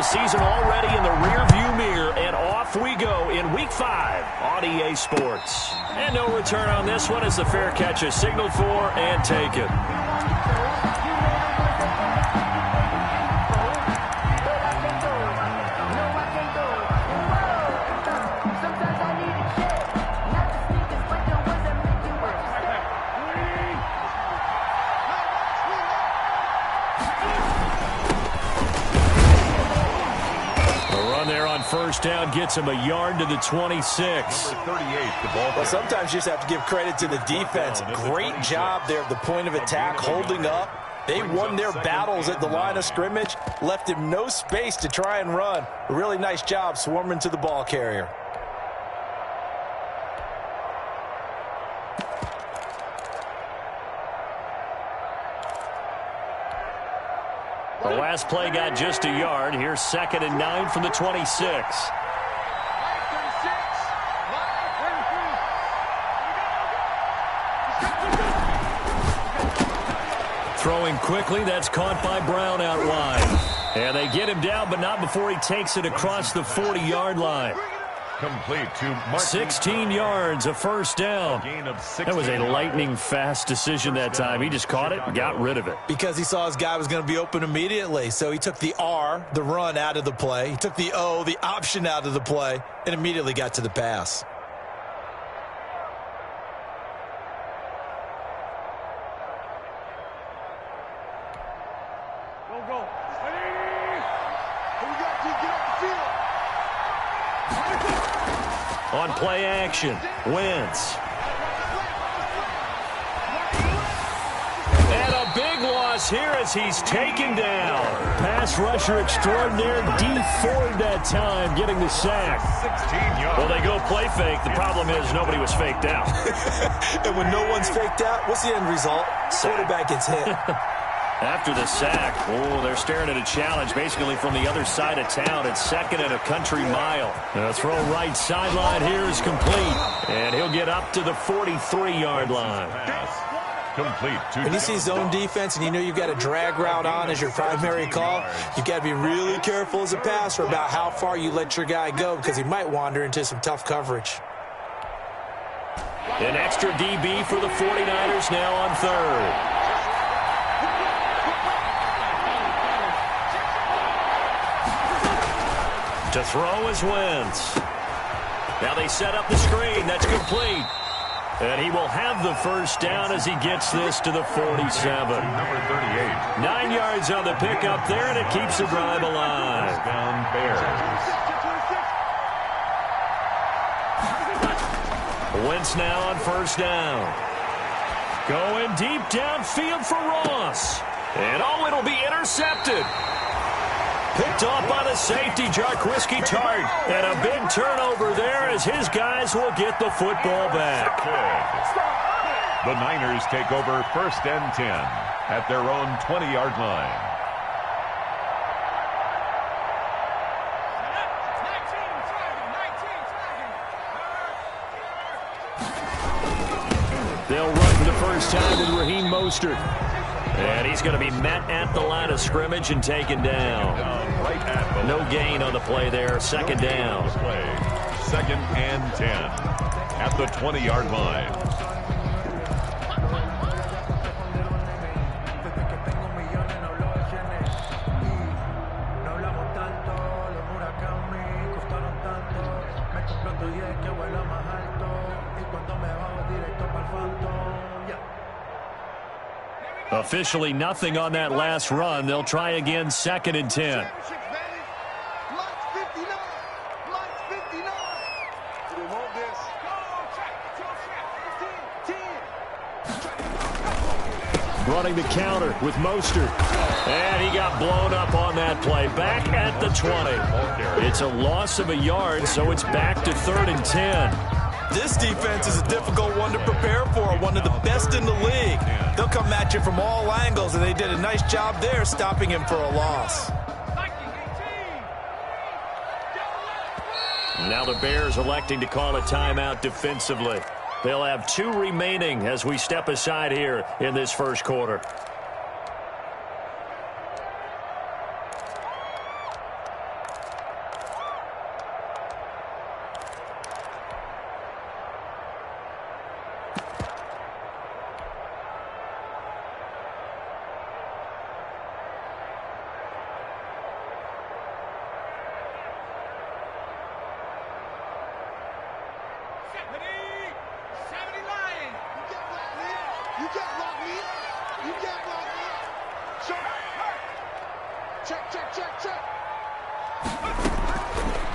the season already in the rearview mirror, and off we go in Week 5 on EA Sports. And no return on this one as the fair catch is signaled for and taken. First down gets him a yard to the 26. Well, sometimes you just have to give credit to the defense. Great job there at the point of attack, holding up. They won their battles at the line of scrimmage, left him no space to try and run. A really nice job swarming to the ball carrier. The last play got just a yard. Here's 2nd and 9 from the 26. Throwing quickly, that's caught by Brown out wide. And they get him down, but not before he takes it across the 40-yard line. Complete to 16 yards, a first down. That was a lightning-fast decision that time. He just caught it and got rid of it. Because he saw his guy was going to be open immediately. So he took the R, the run, out of the play. He took the O, the option, out of the play, and immediately got to the pass. On play action, Wentz. And a big loss here as he's taken down. Pass rusher extraordinaire, D Ford that time, getting the sack. 16 yards. Well, they go play fake. The problem is nobody was faked out. And when no one's faked out, what's the end result? Quarterback gets hit. After the sack, they're staring at a challenge basically from the other side of town. It's 2nd and a country mile. The throw right sideline here is complete. And he'll get up to the 43-yard line. Complete. When you see zone defense and you know you've got a drag route on as your primary call, you've got to be really careful as a passer about how far you let your guy go because he might wander into some tough coverage. An extra DB for the 49ers now on 3rd. To throw is Wentz. Now they set up the screen. That's complete. And he will have the first down as he gets this to the 47. Number 38. 9 yards on the pickup there, and it keeps the drive alive. Down Bears. Wentz now on first down. Going deep downfield for Ross. And it'll be intercepted. Picked off by the safety, Jarquiski Tart. And a big turnover there as his guys will get the football back. The Niners take over 1st and 10 at their own 20-yard line. They'll run for the first time with Raheem Mostert. And he's going to be met at the line of scrimmage and taken down. No gain on the play there. 2nd down. 2nd and 10 at the 20-yard line. Officially nothing on that last run. They'll try again 2nd and 10. Running the counter with Mostert. And he got blown up on that play. Back at the 20. It's a loss of a yard, so it's back to 3rd and 10. This defense is a difficult one to prepare for, one of the best in the league. They'll come at you from all angles, and they did a nice job there stopping him for a loss. Now the Bears electing to call a timeout defensively. They'll have 2 remaining as we step aside here in this first quarter.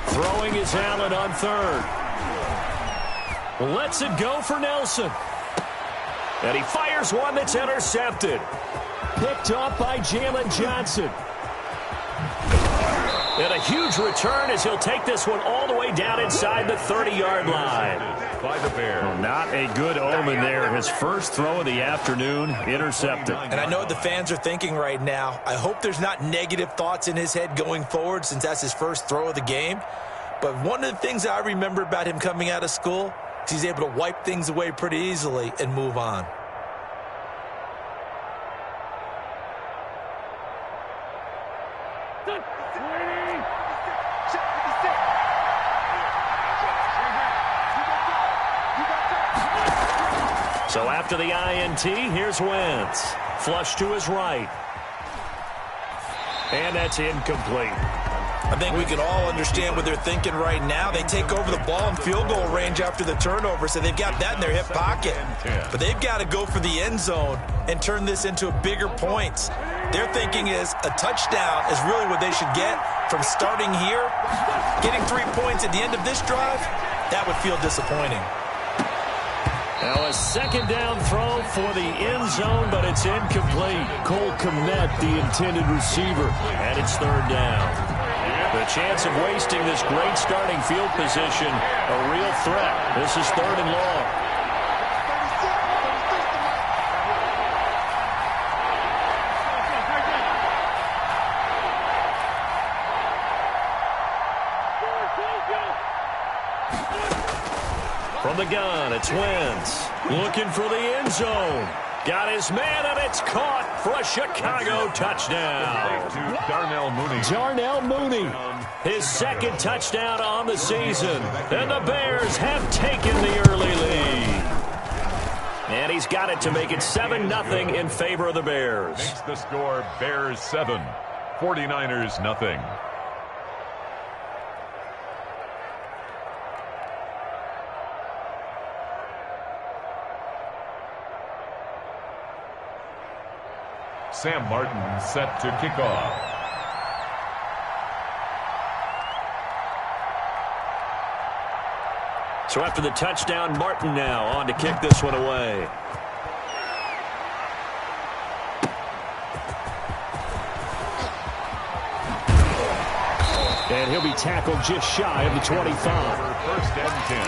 Throwing is Allen on third. Lets it go for Nelson. And he fires one that's intercepted. Picked off by Jalen Johnson. And a huge return as he'll take this one all the way down inside the 30-yard line. By the Bears. Well, not a good omen there. His first throw of the afternoon, intercepted. And I know what the fans are thinking right now. I hope there's not negative thoughts in his head going forward since that's his first throw of the game. But one of the things I remember about him coming out of school is he's able to wipe things away pretty easily and move on. So after the INT, here's Wentz. Flush to his right. And that's incomplete. I think we can all understand what they're thinking right now. They take over the ball in field goal range after the turnover, so they've got that in their hip pocket. But they've got to go for the end zone and turn this into bigger points. Their thinking is a touchdown is really what they should get from starting here. Getting 3 points at the end of this drive, that would feel disappointing. Now a second down throw for the end zone, but it's incomplete. Cole Kmet, the intended receiver, and it's third down. The chance of wasting this great starting field position, a real threat. This is third and long. From the gun, it's Wentz. Looking for the end zone. Got his man, and it's caught for a Chicago touchdown. To Darnell Mooney. Darnell Mooney, his second touchdown on the season. And the Bears have taken the early lead. And he's got it to make it 7-0 in favor of the Bears. Makes the score Bears 7, 49ers nothing. Sam Martin set to kick off. So after the touchdown, Martin now on to kick this one away. And he'll be tackled just shy of the 25. First and 10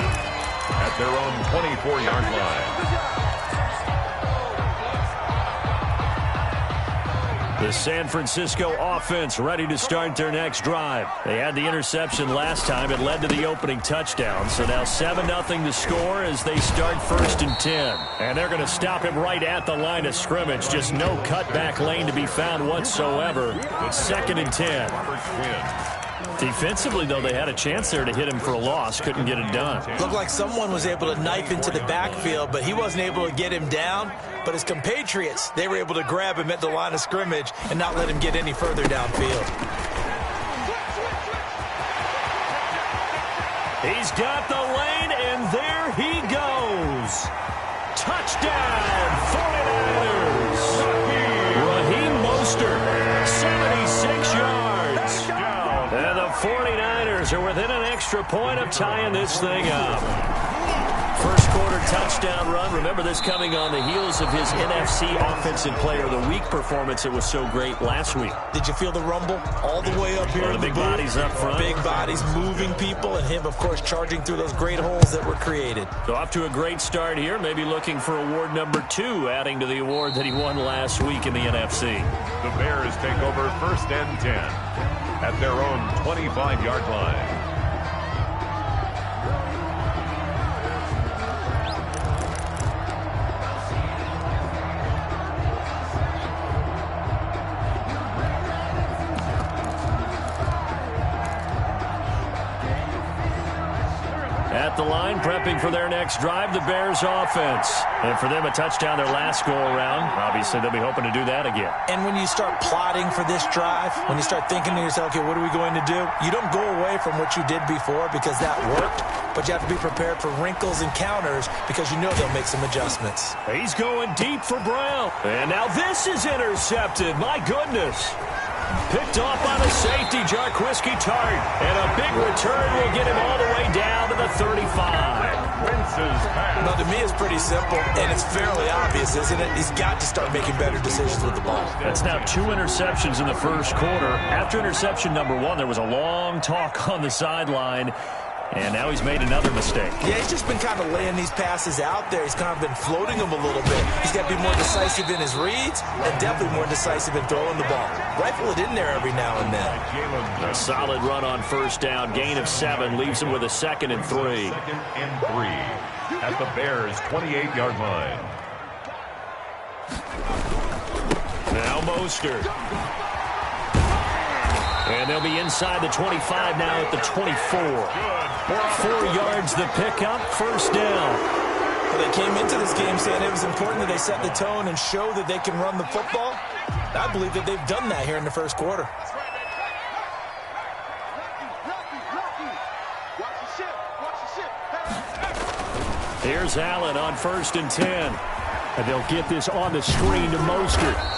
at their own 24-yard line. The San Francisco offense ready to start their next drive. They had the interception last time. It led to the opening touchdown. So now 7-0 to score as they start first and 10. And they're going to stop him right at the line of scrimmage. Just no cutback lane to be found whatsoever. It's second and 10. Defensively, though, they had a chance there to hit him for a loss. Couldn't get it done. Looked like someone was able to knife into the backfield, but he wasn't able to get him down. But his compatriots, they were able to grab him at the line of scrimmage and not let him get any further downfield. He's got the lane, and there he goes. Touchdown, 49ers. Raheem Mostert, 76 yards. And the 49ers are within an extra point of tying this thing up. First quarter touchdown run. Remember this coming on the heels of his NFC Offensive Player of the Week performance. It was so great last week. Did you feel the rumble all the way up here? The big bodies up front. Big bodies moving people, and him, of course, charging through those great holes that were created. So off to a great start here. Maybe looking for award number 2, adding to the award that he won last week in the NFC. The Bears take over first and 10 at their own 25-yard line. At the line, prepping for their next drive, the Bears offense. And for them, a touchdown their last go-around. Obviously, they'll be hoping to do that again. And when you start plotting for this drive, when you start thinking to yourself, okay, what are we going to do? You don't go away from what you did before because that worked, but you have to be prepared for wrinkles and counters because you know they'll make some adjustments. He's going deep for Brown. And now this is intercepted. My goodness. Picked off by the safety, Jarquiski Tart. And a big return will get him all the way down to the 35. Now, to me, it's pretty simple, and it's fairly obvious, isn't it? He's got to start making better decisions with the ball. That's now 2 interceptions in the first quarter. After interception number 1, there was a long talk on the sideline. And now he's made another mistake. Yeah, he's just been kind of laying these passes out there. He's kind of been floating them a little bit. He's got to be more decisive in his reads and definitely more decisive in throwing the ball. Rifle it in there every now and then. A solid run on first down. Gain of 7 leaves him with a 2nd and 3. 2nd and 3 at the Bears' 28-yard line. Now Mostert. And they'll be inside the 25 now at the 24. 4 yards the pickup, first down. Well, they came into this game saying it was important that they set the tone and show that they can run the football. I believe that they've done that here in the first quarter. Here's Allen on 1st and 10. And they'll get this on the screen to Mostert.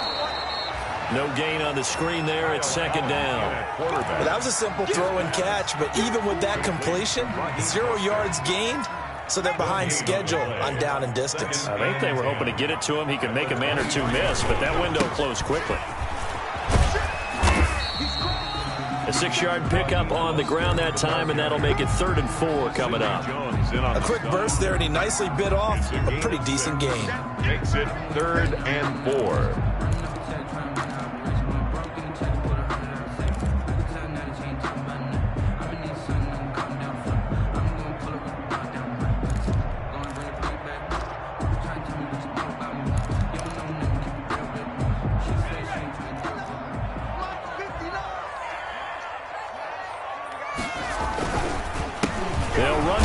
No gain on the screen there at 2nd down. Well, that was a simple throw and catch, but even with that completion, 0 yards gained, so they're behind schedule on down and distance. I think they were hoping to get it to him. He could make a man or two miss, but that window closed quickly. A 6-yard pickup on the ground that time, and that'll make it 3rd and 4 coming up. A quick burst there, and he nicely bit off a pretty decent gain. Makes it 3rd and 4.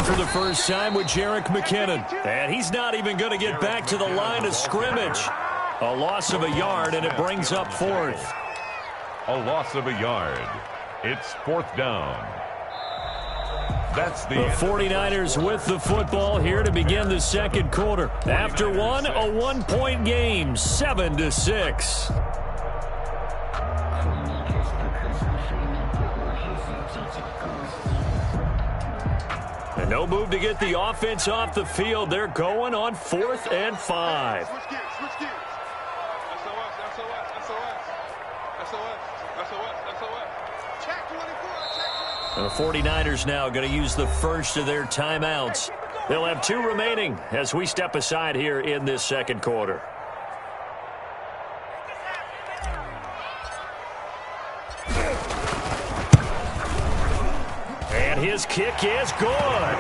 For the first time with Jerick McKinnon. And he's not even going to get back to the line of scrimmage. A loss of a yard, and it brings up 4th. A loss of a yard. It's 4th down. That's the 49ers with the football here to begin the second quarter. After one, a 1-point game, 7-6. And no move to get the offense off the field. They're going on 4th and 5. And the 49ers now going to use the first of their timeouts. They'll have 2 remaining as we step aside here in this second quarter. And his kick is good.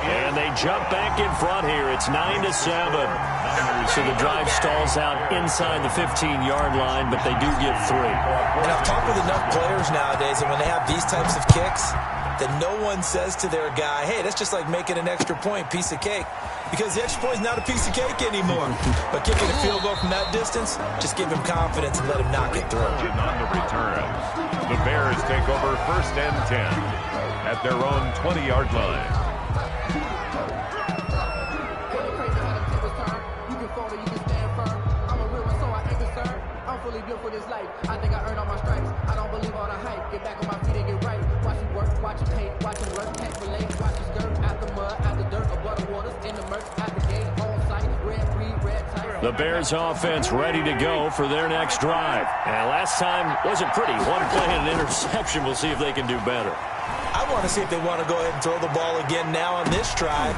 And they jump back in front here. It's 9-7. So the drive stalls out inside the 15-yard line, but they do get 3. And I've talked with enough players nowadays, and when they have these types of kicks, that no one says to their guy, hey, that's just like making an extra point, piece of cake. Because the extra point is not a piece of cake anymore. But kicking a field goal from that distance, just give him confidence and let him knock it through. On the return, the Bears take over 1st and 10 at their own 20-yard line. For this life, I think I earned all my stripes. I don't believe all the hype. Get back on my feet and get right. Watch him work, watch him paint, watch him work, can't relate. Watch his skirt out the mud, out the dirt, above the waters, in the murk, out the gate, on site, red free, red tight. The Bears offense ready to go for their next drive. And last time wasn't pretty. One play and an interception. We'll see if they can do better. I want to see if they want to go ahead and throw the ball again now on this drive.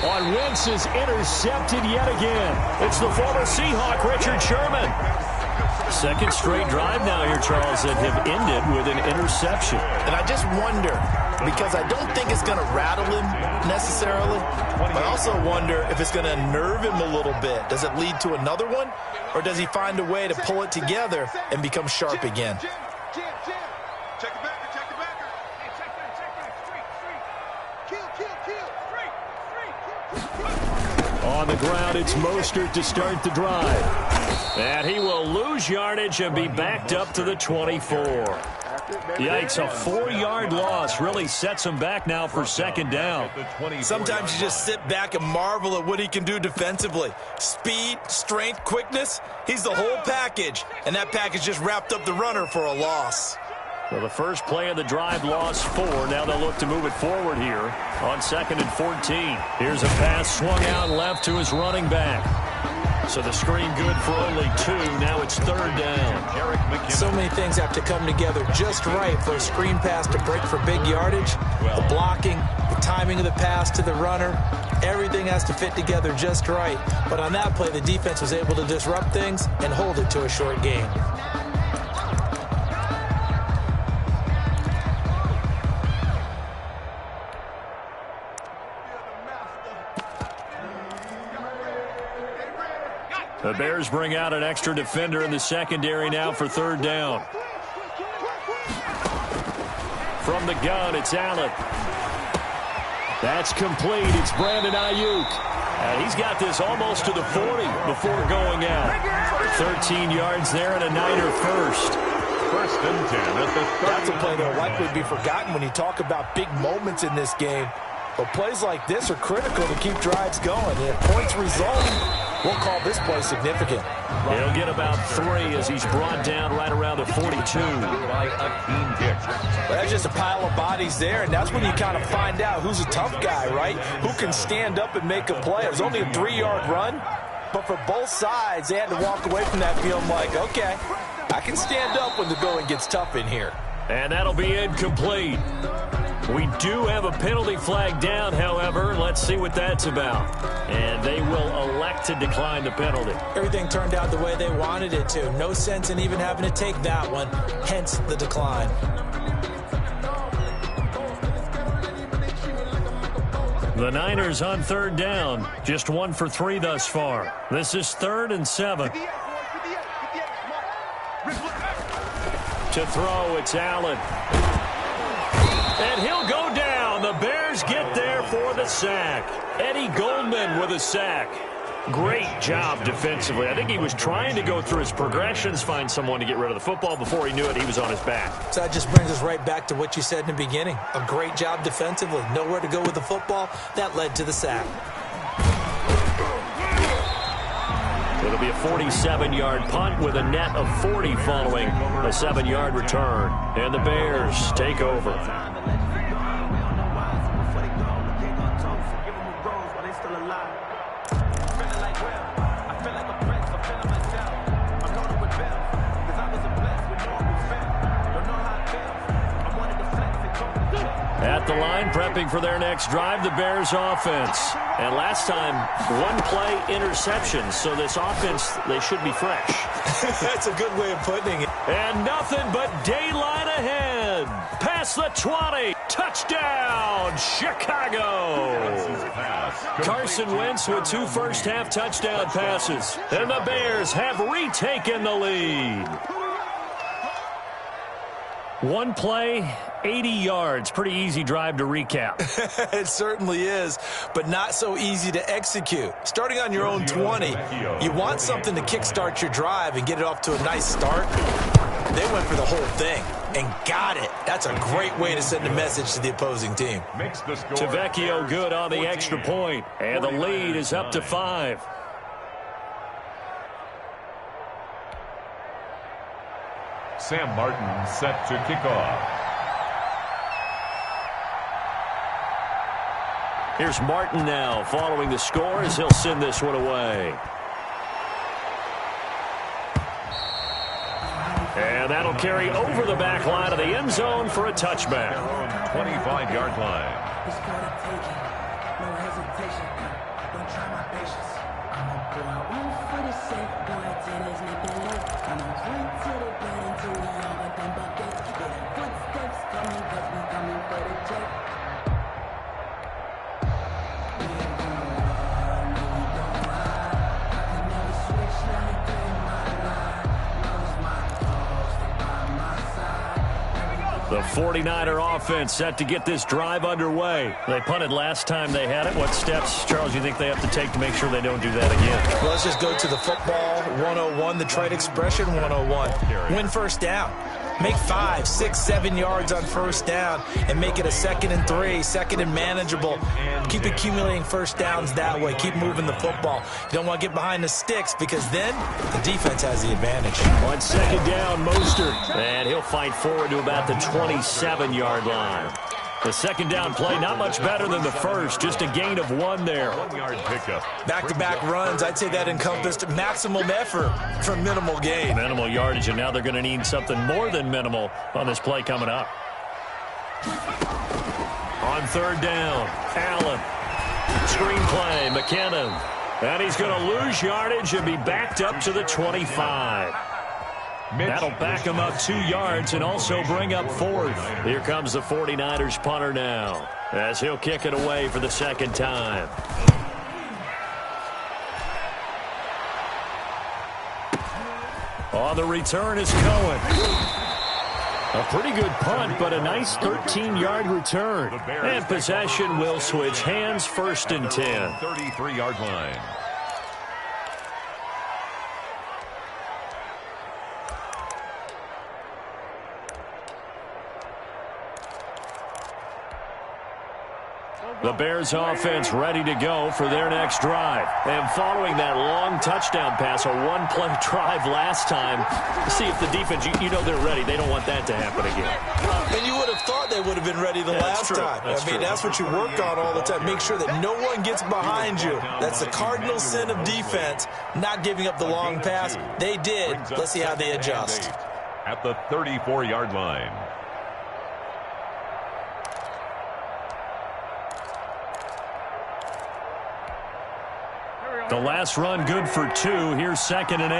On Wentz is intercepted yet again. It's the former Seahawk, Richard Sherman. Second straight drive now here, Charles, that have ended with an interception. And I just wonder, because I don't think it's going to rattle him necessarily, but I also wonder if it's going to nerve him a little bit. Does it lead to another one, or does he find a way to pull it together and become sharp again? On the ground, it's Mostert to start the drive. And he will lose yardage and be backed up to the 24. Yikes, a 4-yard loss really sets him back now for second down. Sometimes you just sit back and marvel at what he can do defensively. Speed, strength, quickness, he's the whole package. And that package just wrapped up the runner for a loss. Well, the first play of the drive lost 4. Now they'll look to move it forward here on 2nd and 14. Here's a pass swung out left to his running back. So the screen good for only 2. Now it's 3rd down. So many things have to come together just right for a screen pass to break for big yardage. The blocking, the timing of the pass to the runner, everything has to fit together just right. But on that play, the defense was able to disrupt things and hold it to a short gain. The Bears bring out an extra defender in the secondary now for 3rd down. From the gun, it's Allen. That's complete. It's Brandon Ayuk. And he's got this almost to the 40 before going out. 13 yards there and a Niner first. 1st and 10 at the 30. That's a play that will likely be forgotten when you talk about big moments in this game. But plays like this are critical to keep drives going. And if points result, we'll call this play significant. He'll get about 3 as he's brought down right around the 42. By a clean kick. Well, that's just a pile of bodies there, and that's when you kind of find out who's a tough guy, right? Who can stand up and make a play. It was only a 3-yard run, but for both sides, they had to walk away from that feeling like, okay, I can stand up when the going gets tough in here. And that'll be incomplete. We do have a penalty flag down, however. Let's see what that's about. And they will elect to decline the penalty. Everything turned out the way they wanted it to. No sense in even having to take that one, hence the decline. The Niners on 3rd down. Just 1 for 3 thus far. This is 3rd and 7. To throw, it's Allen. And he'll go down. The Bears get there for the sack. Eddie Goldman with a sack. Great job defensively. I think he was trying to go through his progressions, find someone to get rid of the football. Before he knew it, he was on his back. So that just brings us right back to what you said in the beginning. A great job defensively. Nowhere to go with the football. That led to the sack. It'll be a 47-yard punt with a net of 40 following a 7-yard return. And the Bears take over. At the line, prepping for their next drive, the Bears offense. And last time, 1-play interception. So this offense, they should be fresh. That's a good way of putting it. And nothing but daylight ahead. Past the 20. Touchdown, Chicago. Carson Wentz with 2 first-half touchdown passes. And the Bears have retaken the lead. 1 play, 80 yards. Pretty easy drive to recap. It certainly is, but not so easy to execute. Starting on your own 20, you want something to kickstart your drive and get it off to a nice start. They went for the whole thing and got it. That's a great way to send a message to the opposing team. Tavecchio good on the extra point, and the lead is up to 5. Sam Martin set to kick off. Here's Martin now following the score as he'll send this one away. And that'll carry over the back line of the end zone for a touchback. 25-yard line. The 49er offense set to get this drive underway. They punted last time they had it. What steps, Charles, you think they have to take to make sure they don't do that again? Well, let's just go to the football 101, the trade expression 101. Win first down. Make 5, 6, 7 yards on first down and make it a 2nd and 3, 2nd and manageable. Keep accumulating first downs that way. Keep moving the football. You don't want to get behind the sticks because then the defense has the advantage. On 2nd down, Mostert. And he'll fight forward to about the 27-yard line. The 2nd down play, not much better than the first. Just a gain of 1 there. 1-yard pickup. Back-to-back runs, I'd say that encompassed maximum effort for minimal gain. Minimal yardage, and now they're going to need something more than minimal on this play coming up. On 3rd down, Allen. Screenplay, McKinnon. And he's going to lose yardage and be backed up to the 25. That'll back him up 2 yards and also bring up 4th. Here comes the 49ers punter now as he'll kick it away for the 2nd time. On the return is Cohen. A pretty good punt, but a nice 13-yard return. And possession will switch hands, 1st and 10. 33-yard line. The Bears offense ready to go for their next drive. And following that long touchdown pass, a 1-play drive last time, see if the defense, you know they're ready. They don't want that to happen again. And you would have thought they would have been ready the last time. That's what you work on all the time. Make sure that no one gets behind you. That's the cardinal sin of defense, not giving up the long pass. They did. Let's see how they adjust. At the 34-yard line. The last run good for 2. Here's 2nd and 8.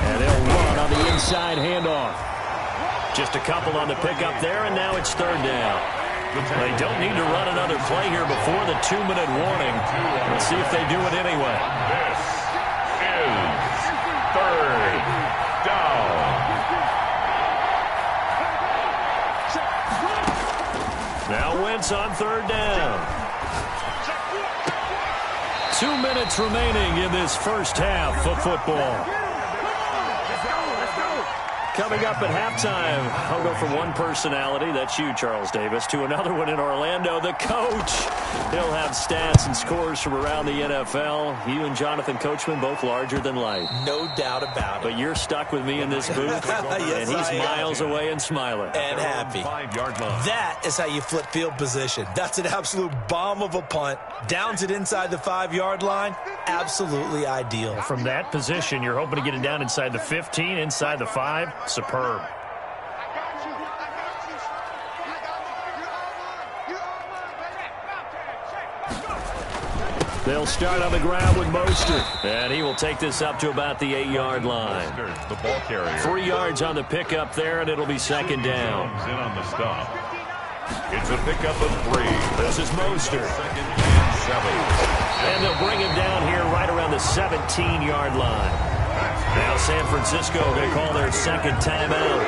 And they'll run on the inside handoff. Just a couple on the pickup there, and now it's 3rd down. They don't need to run another play here before the 2-minute warning. Let's see if they do it anyway. This is 3rd down. Now Wentz on 3rd down. 2 minutes remaining in this first half of football. Coming up at halftime, I'll go from one personality, that's you, Charles Davis, to another one in Orlando, the coach. He'll have stats and scores from around the NFL. You and Jonathan Coachman, both larger than life. No doubt about it. But you're stuck with me in this booth, Yes, and he's miles away and smiling. And happy. 5-yard line. That is how you flip field position. That's an absolute bomb of a punt. Downs it inside the 5-yard line. Absolutely ideal. From that position, you're hoping to get it down inside the 15, inside the 5. Superb. They'll start on the ground with Mostert. And he will take this up to about the 8-yard line. The ball carrier. 3 yards on the pickup there, and it'll be 2nd down. Comes in on the stop. It's a pickup of 3. This is Mostert. 2nd and 7. And they'll bring him down here right around the 17-yard line. Now San Francisco going to call their 2nd timeout,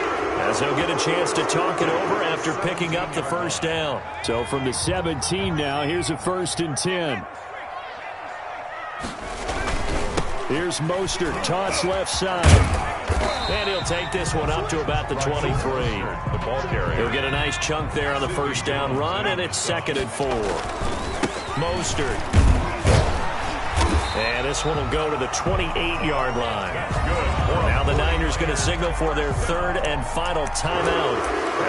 as they'll get a chance to talk it over after picking up the 1st down. So from the 17 now, here's a 1st and 10. Here's Mostert, toss left side. And he'll take this one up to about the 23. The ball carrier. He'll get a nice chunk there on the 1st down run, and it's 2nd and 4. Mostert. And this one will go to the 28-yard line. Now the Niners going to signal for their 3rd and final timeout,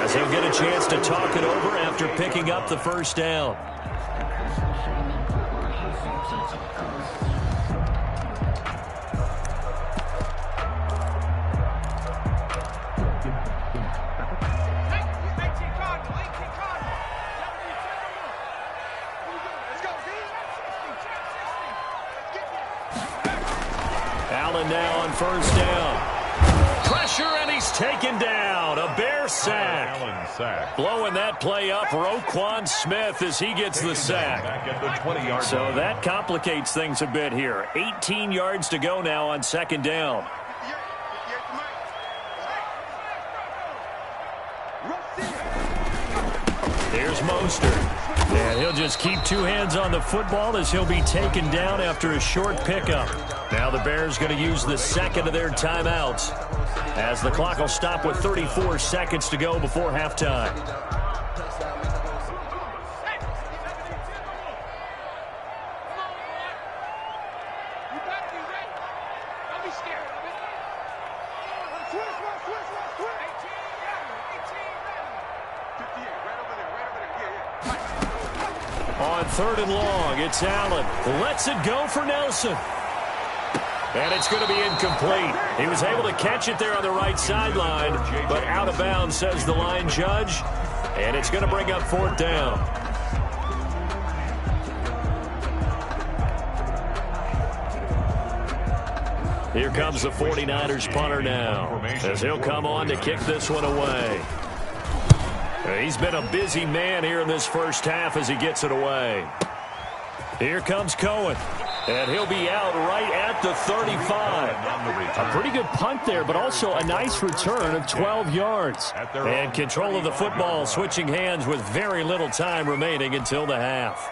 as he'll get a chance to talk it over after picking up the 1st down. Allen now on 1st down. Pressure, and he's taken down. A Bear sack. Allen sack. Blowing that play up, Roquan Smith, as he gets the sack. Back at the 20-yard So line. that complicates things a bit here. 18 yards to go now on 2nd down. Here's Mostert. And he'll just keep 2 hands on the football as he'll be taken down after a short pickup. Now the Bears going to use the second of their timeouts as the clock will stop with 34 seconds to go before halftime. On 3rd and long, it's Allen. Lets it go for Nelson. And it's going to be incomplete. He was able to catch it there on the right sideline, but out of bounds, says the line judge. And it's going to bring up 4th down. Here comes the 49ers punter now, as he'll come on to kick this one away. He's been a busy man here in this first half as he gets it away. Here comes Cohen. And he'll be out right at the 35. A pretty good punt there, but also a nice return of 12 yards. And control of the football switching hands with very little time remaining until the half.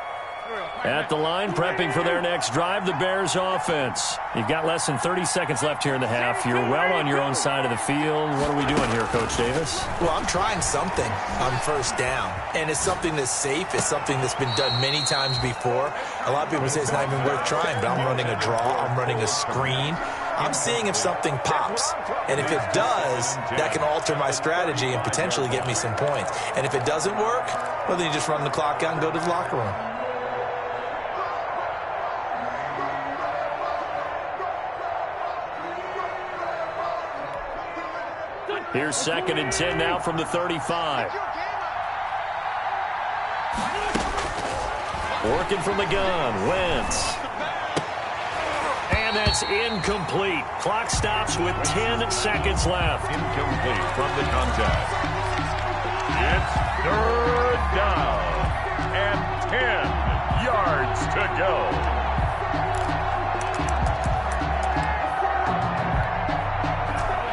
At the line, prepping for their next drive, the Bears offense. You've got less than 30 seconds left here in the half. You're well on your own side of the field. What are we doing here, Coach Davis? Well, I'm trying something on 1st down, and it's something that's safe. It's something that's been done many times before. A lot of people say it's not even worth trying, but I'm running a draw. I'm running a screen. I'm seeing if something pops, and if it does, that can alter my strategy and potentially get me some points. And if it doesn't work, well, then you just run the clock out and go to the locker room. Here's 2nd and 10 now from the 35. Working from the gun, Wentz. And that's incomplete. Clock stops with 10 seconds left. Incomplete from the contact. It's 3rd down and 10 yards to go.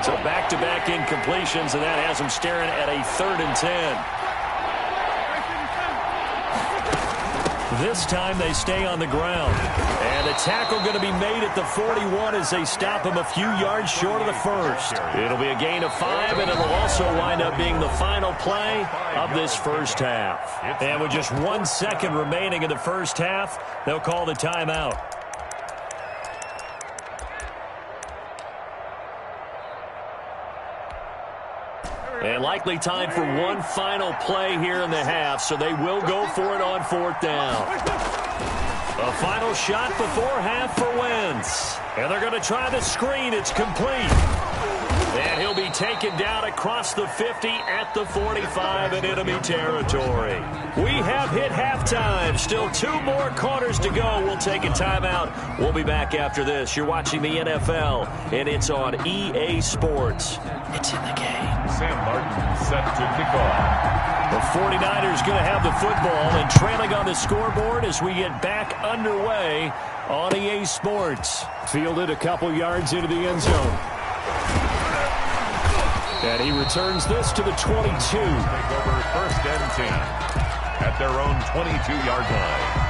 So back-to-back incompletions, and that has them staring at a 3rd and 10. This time they stay on the ground. And a tackle going to be made at the 41 as they stop him a few yards short of the first. It'll be a gain of 5, and it'll also wind up being the final play of this first half. And with just 1 second remaining in the first half, they'll call the timeout. And likely time for one final play here in the half, so they will go for it on 4th down. A final shot before half for Wentz. And they're going to try the screen. It's complete. And he'll be taken down across the 50 at the 45 in enemy territory. We have hit halftime. Still 2 more quarters to go. We'll take a timeout. We'll be back after this. You're watching the NFL, and it's on EA Sports. It's in the game. Sam Martin set to kick off. The 49ers going to have the football and trailing on the scoreboard as we get back underway on EA Sports. Fielded a couple yards into the end zone. And he returns this to the 22. Take over 1st and 10 at their own 22-yard line.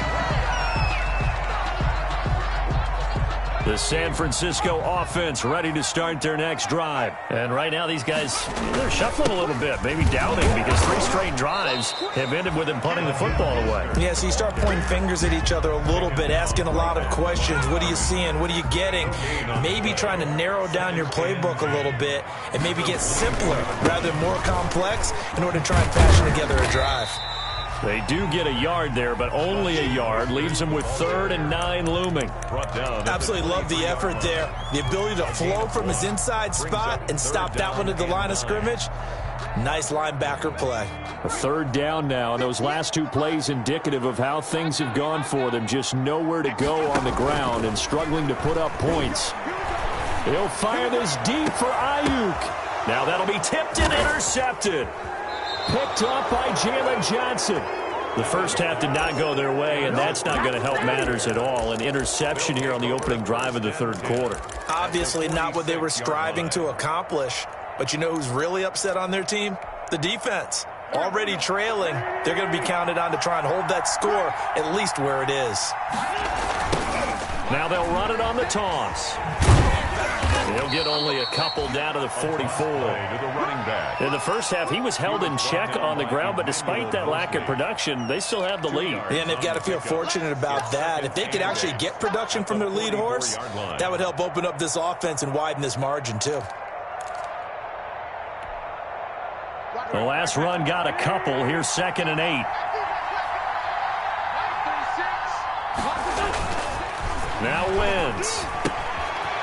The San Francisco offense ready to start their next drive. And right now these guys, they're shuffling a little bit, maybe doubting, because 3 straight drives have ended with them punting the football away. Yeah, so you start pointing fingers at each other a little bit, asking a lot of questions. What are you seeing? What are you getting? Maybe trying to narrow down your playbook a little bit and maybe get simpler rather than more complex in order to try and fashion together a drive. They do get a yard there, but only a yard. Leaves them with 3rd and 9 looming. Absolutely love the effort there. The ability to flow from his inside spot and stop that one at the line of scrimmage. Nice linebacker play. A 3rd down now, and those last 2 plays indicative of how things have gone for them. Just nowhere to go on the ground and struggling to put up points. He'll fire this deep for Ayuk. Now that'll be tipped and intercepted. Picked up by Jalen Johnson. The first half did not go their way, and that's not going to help matters at all. An interception here on the opening drive of the 3rd quarter. Obviously not what they were striving to accomplish. But you know who's really upset on their team? The defense. Already trailing. They're going to be counted on to try and hold that score at least where it is. Now they'll run it on the toss. He'll get only a couple down to the 44. In the first half, he was held in check on the ground, but despite that lack of production, they still have the lead. Yeah, and they've got to feel fortunate about that. If they could actually get production from their lead horse, that would help open up this offense and widen this margin, too. The last run got a couple. Here's 2nd and 8. Now Wentz.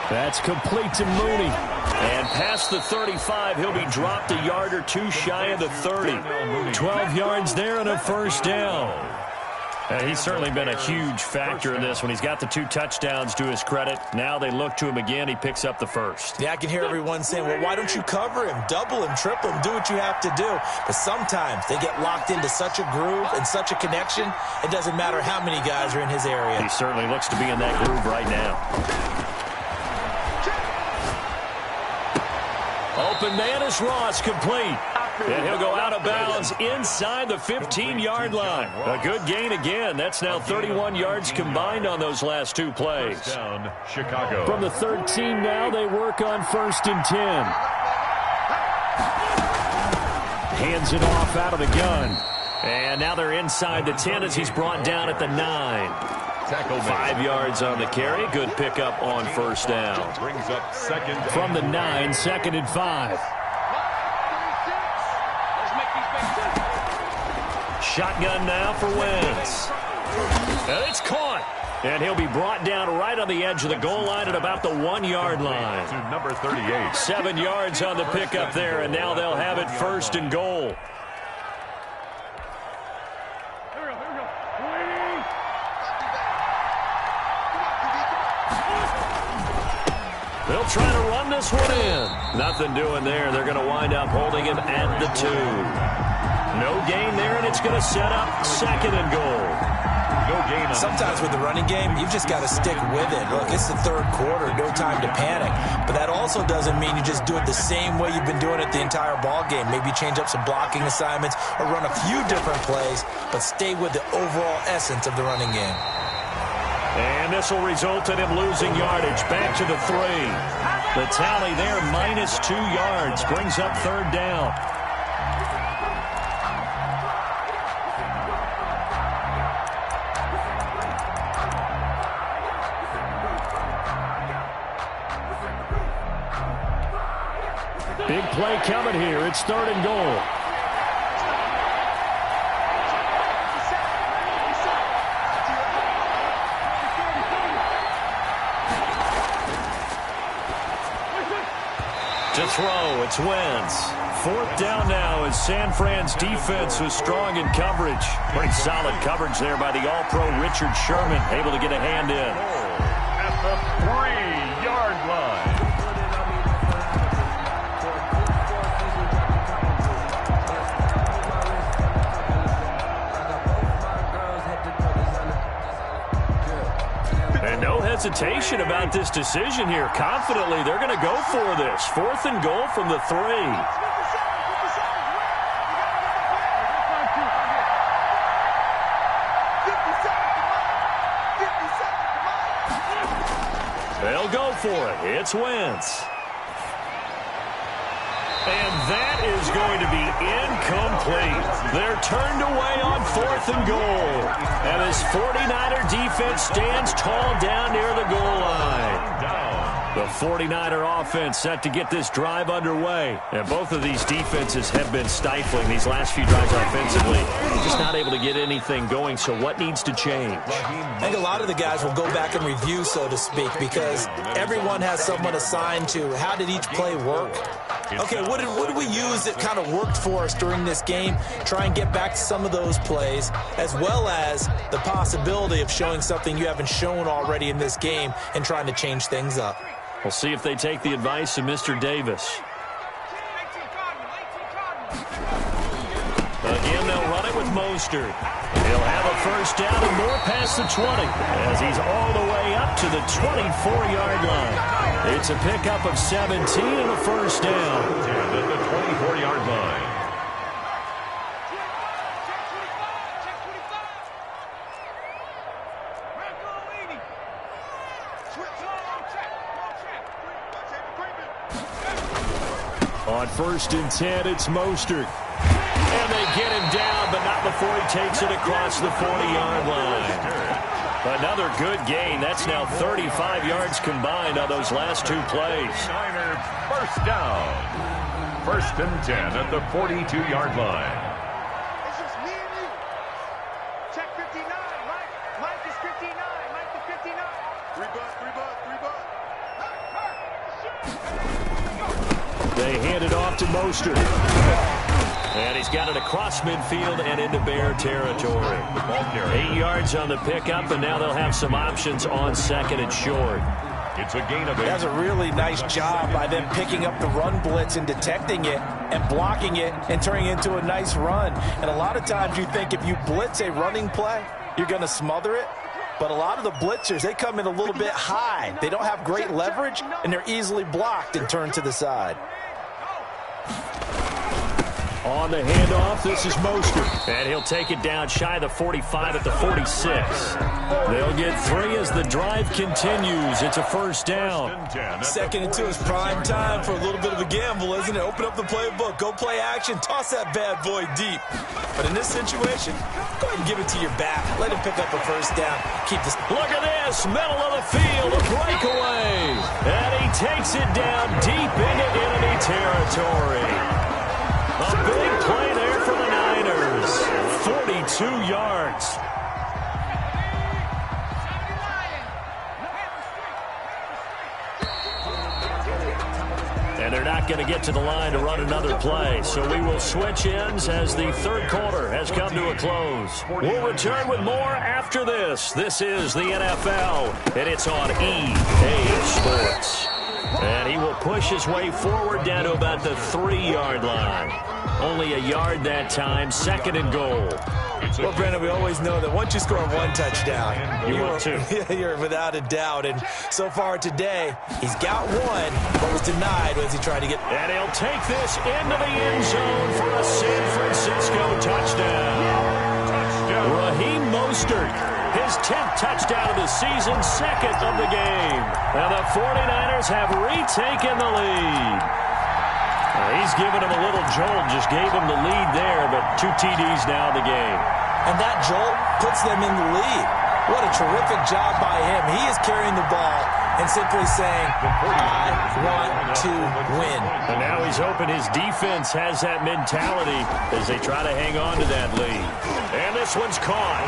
That's complete to Mooney. And past the 35, he'll be dropped a yard or two shy of the 30. 12 yards there and a first down. He's certainly been a huge factor in this when he's got the 2 touchdowns to his credit. Now they look to him again. He picks up the first. Yeah, I can hear everyone saying, well, why don't you cover him? Double him, triple him, do what you have to do. But sometimes they get locked into such a groove and such a connection, it doesn't matter how many guys are in his area. He certainly looks to be in that groove right now. Open man is Ross, complete. And he'll go out of bounds inside the 15-yard line. A good gain again. That's now 31 yards combined on those last 2 plays. Down, Chicago. From the 13 now, they work on 1st and 10. Hands it off out of the gun. And now they're inside the 10 as he's brought down at the 9. 5 yards on the carry. Good pickup on first down. Brings up 2nd. From the 9, 2nd and 5. Shotgun now for Wentz. And it's caught. And he'll be brought down right on the edge of the goal line at about the 1-yard line. To number 38. 7 yards on the pickup there, and now they'll have it 1st and goal. They'll try to run this one in. Nothing doing there. They're going to wind up holding him at the 2. No gain there, and it's going to set up 2nd and goal. No gain. Sometimes with the running game, you've just got to stick with it. Look, it's the 3rd quarter, no time to panic. But that also doesn't mean you just do it the same way you've been doing it the entire ball game. Maybe change up some blocking assignments or run a few different plays, but stay with the overall essence of the running game. And this will result in him losing yardage. Back to the 3. The tally there, minus 2 yards. Brings up 3rd down. Big play coming here. It's 3rd and goal. To throw, it's Wentz. 4th down now as San Fran's defense was strong in coverage. Pretty solid coverage there by the All-Pro Richard Sherman, able to get a hand in. At the 3-yard line. And no hesitation about this decision here. Confidently, they're going to go for this. 4th and goal from the 3. They'll go for it. It's Wentz. And that is going to be incomplete. They're turned away on 4th and goal. And this 49er defense stands tall down near the goal line. The 49er offense set to get this drive underway. And both of these defenses have been stifling these last few drives offensively. Just not able to get anything going, so what needs to change? I think a lot of the guys will go back and review, so to speak, because everyone has someone assigned to how did each play work. Okay, what did we use that kind of worked for us during this game? Try and get back to some of those plays, as well as the possibility of showing something you haven't shown already in this game and trying to change things up. We'll see if they take the advice of Mr. Davis. Again, they'll run it with Mostert. He'll have a first down and more past the 20 as he's all the way up to the 24-yard line. It's a pickup of 17 and a first down. At the 24-yard line. first and 10, it's Mostert. And they get him down, but not before he takes it across the 40-yard line. Another good gain. That's now 35 yards combined on those last two plays. Niners first down. First and 10 at the 42-yard line. It's just me and you. Check 59. Mike is 59. Mike is 59. Three butt. They hand it off to Mostert. And he's got it across midfield and into Bear territory. 8 yards on the pickup, and now they'll have some options on second and short. It's a gain of 8. That's a really nice job by them picking up the run blitz and detecting it and blocking it and turning it into a nice run. And a lot of times you think if you blitz a running play, you're going to smother it. But a lot of the blitzers, they come in a little bit high. They don't have great leverage, and they're easily blocked and turned to the side. On the handoff, this is Mostert. And he'll take it down shy of the 45 at the 46. They'll get 3 as the drive continues. It's a first down. Second and 2 is prime time for a little bit of a gamble, isn't it? Open up the playbook, go play action, toss that bad boy deep. But in this situation, go ahead and give it to your back. Let him pick up a first down. Keep this. Look at this, middle of the field, a breakaway. And he takes it down deep into enemy territory. A big play there for the Niners. 42 yards. And they're not going to get to the line to run another play. So we will switch ends as the third quarter has come to a close. We'll return with more after this. This is the NFL, and it's on EA Sports. And he will push his way forward down to about the 3-yard line. Only a yard that time, second and goal. Well, Brandon, we always know that once you score one touchdown, you're without a doubt. And so far today, he's got one, but was denied as he tried to get. And he'll take this into the end zone for a San Francisco touchdown. Raheem Mostert, his 10th touchdown of the season, second of the game. And the 49ers have retaken the lead. He's given him a little jolt, just gave him the lead there, but 2 TDs now in the game. And that jolt puts them in the lead. What a terrific job by him. He is carrying the ball and simply saying, I want to win. And now he's hoping his defense has that mentality as they try to hang on to that lead. And this one's caught.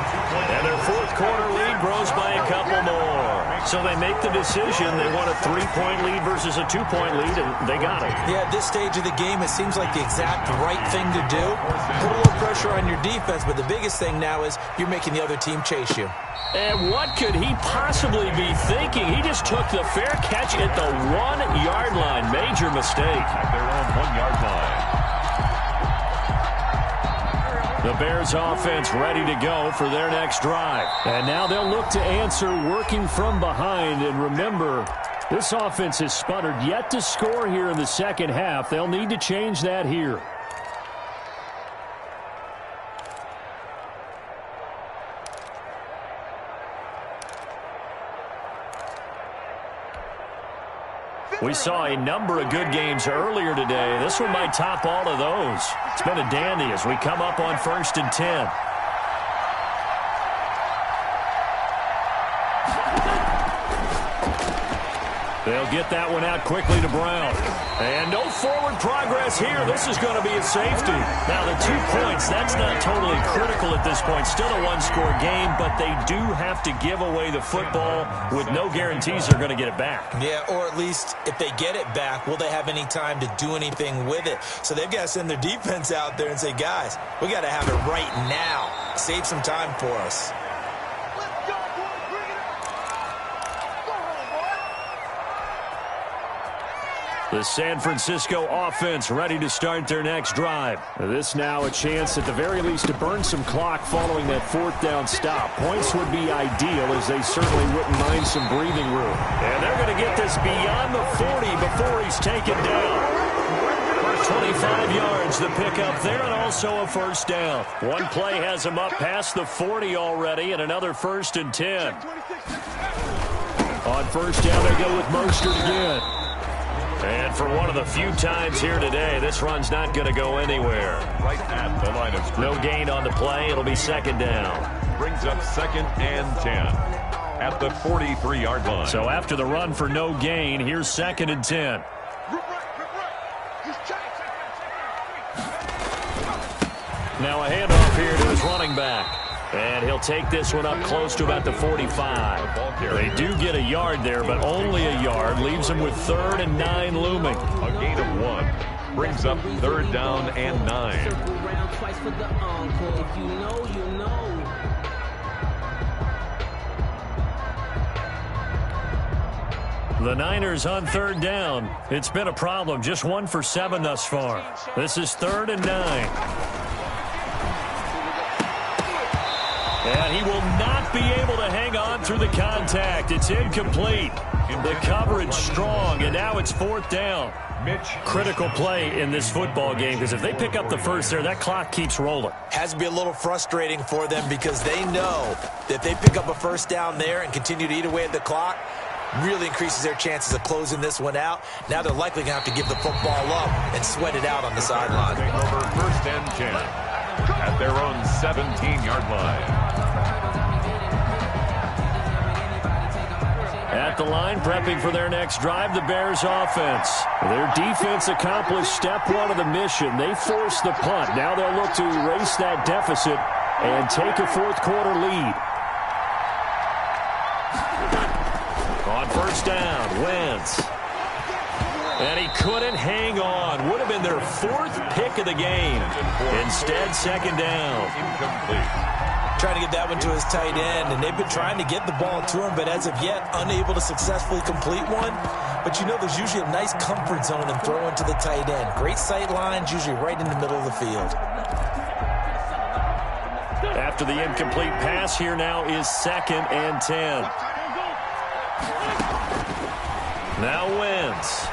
And their fourth quarter lead grows by a couple more. So they make the decision. They want a 3-point lead versus a 2-point lead, and they got it. Yeah, at this stage of the game, it seems like the exact right thing to do. Put a little pressure on your defense, but the biggest thing now is you're making the other team chase you. And what could he possibly be thinking? He just took the fair catch at the 1-yard line. Major mistake. At their own 1-yard line. The Bears offense ready to go for their next drive. And now they'll look to answer working from behind. And remember, this offense has sputtered yet to score here in the second half. They'll need to change that here. We saw a number of good games earlier today. This one might top all of those. It's been a dandy as we come up on 1st and 10. They'll get that one out quickly to Brown. And no forward progress here. This is going to be a safety. Now, the 2 points, that's not totally critical at this point. Still a one-score game, but they do have to give away the football with no guarantees they're going to get it back. Yeah, or at least if they get it back, will they have any time to do anything with it? So they've got to send their defense out there and say, guys, we got to have it right now. Save some time for us. The San Francisco offense ready to start their next drive. This now a chance at the very least to burn some clock following that 4th down stop. Points would be ideal as they certainly wouldn't mind some breathing room. And they're going to get this beyond the 40 before he's taken down. 25 yards the pickup there and also a first down. One play has him up past the 40 already and another 1st and 10. On first down they go with Mostert again. And for one of the few times here today, this run's not going to go anywhere. Right at the line of scrimmage. No gain on the play. It'll be second down. Brings up 2nd and 10 at the 43-yard line. So after the run for no gain, here's 2nd and 10. Now a handoff here to his running back. And he'll take this one up close to about the 45. They do get a yard there, but only a yard. Leaves them with 3rd and 9 looming. A gain of 1. Brings up 3rd down and 9. The Niners on 3rd down. It's been a problem. Just 1 for 7 thus far. This is 3rd and 9. And he will not be able to hang on through the contact. It's incomplete. The coverage strong, and now it's 4th down. Critical play in this football game, because if they pick up the first there, that clock keeps rolling. Has to be a little frustrating for them because they know that if they pick up a first down there and continue to eat away at the clock, really increases their chances of closing this one out. Now they're likely going to have to give the football up and sweat it out on the sideline. Over 1st and 10 at their own 17-yard line. At the line, prepping for their next drive, the Bears offense. Their defense accomplished step 1 of the mission. They forced the punt. Now they'll look to erase that deficit and take a 4th quarter lead. On 1st down, Wentz. And he couldn't hang on. Would have been their 4th pick of the game. Instead, 2nd down. Incomplete. Trying to get that one to his tight end, and they've been trying to get the ball to him, but as of yet, unable to successfully complete one. But you know, there's usually a nice comfort zone in throwing to the tight end. Great sight lines, usually right in the middle of the field. After the incomplete pass, here now is 2nd and 10. Now Wentz.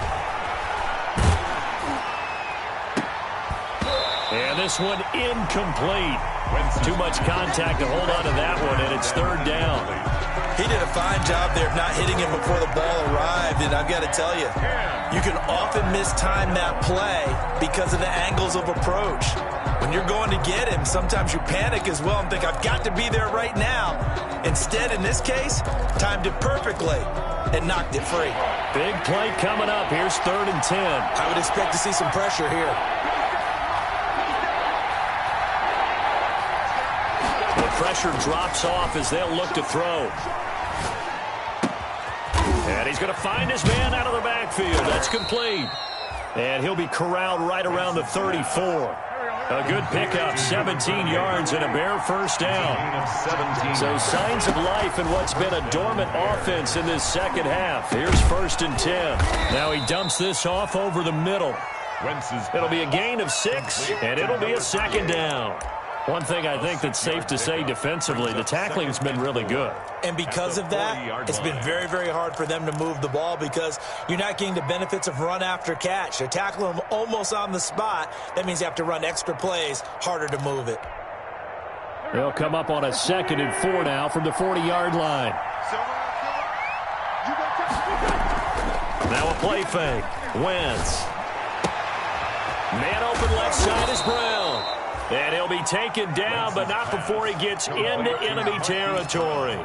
And this one incomplete. Too much contact to hold on to that one, and it's 3rd down. He did a fine job there of not hitting him before the ball arrived, and I've got to tell you, you can often mistime that play because of the angles of approach. When you're going to get him, sometimes you panic as well and think, I've got to be there right now. Instead, in this case, timed it perfectly and knocked it free. Big play coming up. Here's 3rd and 10. I would expect to see some pressure here. Pressure drops off as they'll look to throw. And he's going to find his man out of the backfield. That's complete. And he'll be corralled right around the 34. A good pickup, 17 yards and a bare 1st down. So signs of life in what's been a dormant offense in this 2nd half. Here's 1st and 10. Now he dumps this off over the middle. It'll be a gain of 6, and it'll be a 2nd down. One thing I think that's safe to say defensively, the tackling's been really good. And because of that, it's been very, very hard for them to move the ball because you're not getting the benefits of run after catch. They're tackling them almost on the spot. That means you have to run extra plays, harder to move it. They'll come up on a 2nd and 4 now from the 40-yard line. Now a play fake. Wentz. Man open left side is Brown. And he'll be taken down, but not before he gets into enemy territory.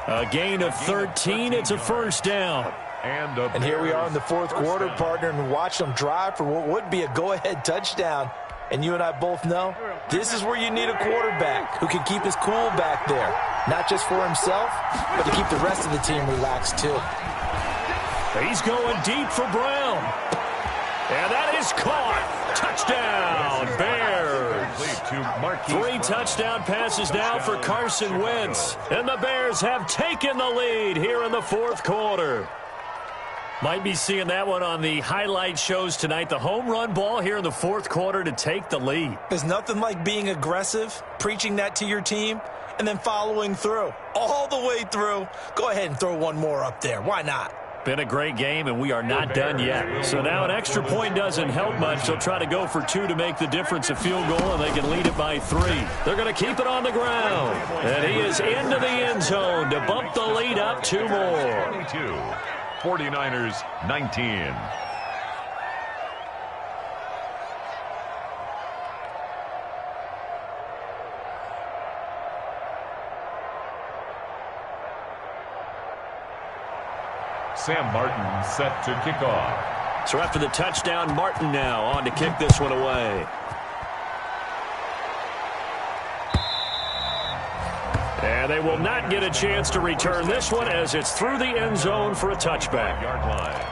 A gain of 13. It's a 1st down. And here we are in the 4th quarter, partner, and watch them drive for what would be a go-ahead touchdown. And you and I both know this is where you need a quarterback who can keep his cool back there. Not just for himself, but to keep the rest of the team relaxed, too. He's going deep for Brown. And that is caught. Touchdown, Bears. 3 touchdown passes now for Carson Wentz. And the Bears have taken the lead here in the 4th quarter. Might be seeing that one on the highlight shows tonight. The home run ball here in the 4th quarter to take the lead. There's nothing like being aggressive, preaching that to your team, and then following through. All the way through. Go ahead and throw one more up there. Why not? Been a great game, and we are not done yet. So now an extra point doesn't help much. They'll try to go for 2 to make the difference a field goal, and they can lead it by 3. They're going to keep it on the ground. And he is into the end zone to bump the lead up 2 more. 22. 49ers 19. Sam Martin set to kick off. So after the touchdown, Martin now on to kick this one away. And they will not get a chance to return this one as it's through the end zone for a touchback. Yard line.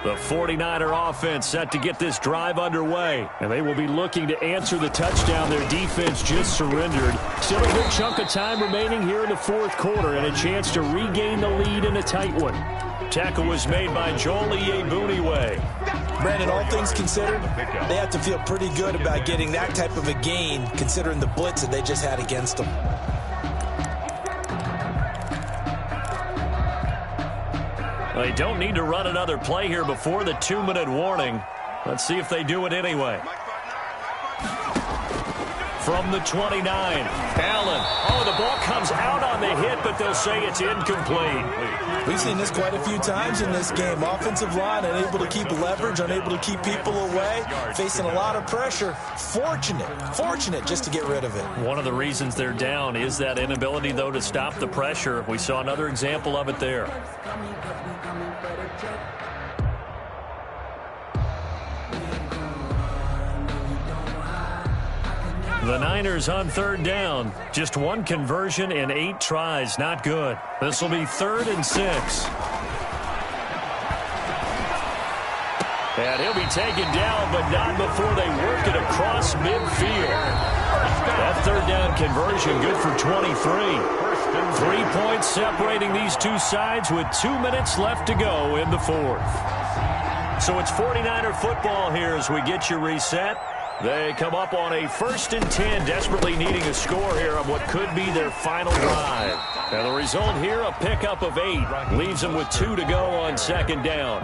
The 49er offense set to get this drive underway. And they will be looking to answer the touchdown their defense just surrendered. Still a good chunk of time remaining here in the fourth quarter and a chance to regain the lead in a tight one. Tackle was made by Joel Iyiegbuniwe. Brandon, all things considered, they have to feel pretty good about getting that type of a gain considering the blitz that they just had against them. They don't need to run another play here before the 2-minute warning. Let's see if they do it anyway. From the 29, Allen. Oh, the ball comes out on the hit, but they'll say it's incomplete. We've seen this quite a few times in this game. Offensive line unable to keep leverage, unable to keep people away, facing a lot of pressure. Fortunate just to get rid of it. One of the reasons they're down is that inability, though, to stop the pressure. We saw another example of it there. The Niners on third down. Just one conversion in 8 tries. Not good. This will be 3rd and 6. And he'll be taken down, but not before they work it across midfield. That third down conversion good for 23. 3 points separating these two sides with 2 minutes left to go in the fourth. So it's 49er football here as we get you reset. They come up on a 1st and 10, desperately needing a score here on what could be their final drive. And the result here, a pickup of 8. Leaves them with 2 to go on 2nd down.